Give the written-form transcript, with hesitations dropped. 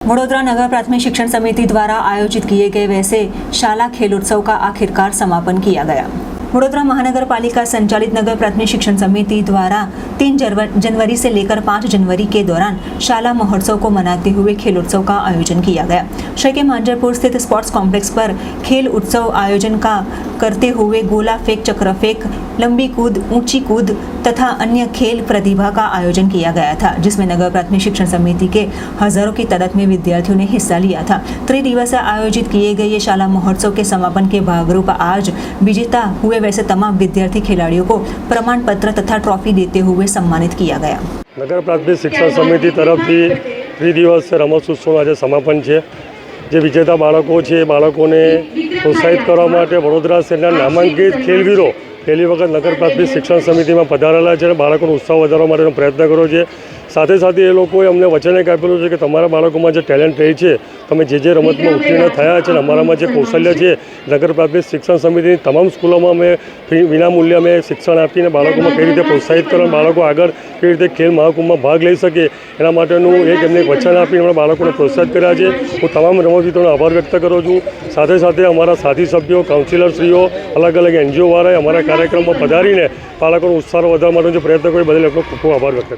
वडोदरा नगर प्राथमिक शिक्षण समिति द्वारा आयोजित किए गए वैसे शाला खेल उत्सव का आखिरकार समापन किया गया। वडोदरा महानगर पालिका संचालित नगर प्राथमिक शिक्षण समिति द्वारा 3 जनवरी से लेकर 5 जनवरी के दौरान शाला महोत्सव को मनाते हुए खेल उत्सव का आयोजन किया गया। शहर के मांजरपुर स्थित स्पोर्ट्स कॉम्प्लेक्स पर खेल उत्सव आयोजन का करते हुए गोला फेंक, चक्र फेंक, लंबी कूद, ऊंची कूद तथा अन्य खेल प्रतिभा का आयोजन किया गया था, जिसमें नगर प्राथमिक शिक्षण समिति के हजारों की तादाद में विद्यार्थियों ने हिस्सा लिया था। त्रिदिवसीय आयोजित किए गए ये शाला महोत्सव के समापन के भागरूप आज विजेता हुए वैसे तमाम विद्यार्थी खिलाड़ियों को प्रमाण पत्र तथा ट्रॉफी देते हुए सम्मानित किया गया। नगर प्राथमिक शिक्षण समिति तरफथी त्रिदिवसीय रमतोत्सव आज समापन है। जे विजेता बाळको छे बाळकोने प्रोत्साहित करवा माटे वडोदरा शहरना नामांकित खेलवीरो पहली वखत नगर प्राथमिक शिक्षण समिति में पधारेला है। बाळकोनो उत्साह वधारवा माटेनो प्रयत्न कर्यो छे। साथे साथे ए लोकोए अमने वचन एक आपेलुं छे के तमारा बाळकोमां जे टेलेंट रही है तमे जे रमतमां उत्तीर्ण थया छे अमारामां जे कौशल्य है नगर प्राथमिक शिक्षण समिति तमाम स्कूलों में विनामूल्य में शिक्षण आपीने बाळकोमां कई रीते प्रोत्साहित करो, बाळको आगळ कई रीते खेल महाकुंभ में भाग लई सके एना माटेनुं एक एमने वचन आपी एमणे बाळकोने प्रोत्साहित कर्या छे। हूँ तमाम रमतवीरोनो आभार व्यक्त करूँ छूँ। साथे साथे अमारा साथी सभ्यों, काउंसिलरश्रीओ, अलग अलग एनजीओ वाळाए अमारा कार्यक्रम में पधारीने बाळकोनो उत्साह वधारवा माटेनो प्रयत्न कर्यो बदल एमनो खूब खूब आभार व्यक्त करूँ।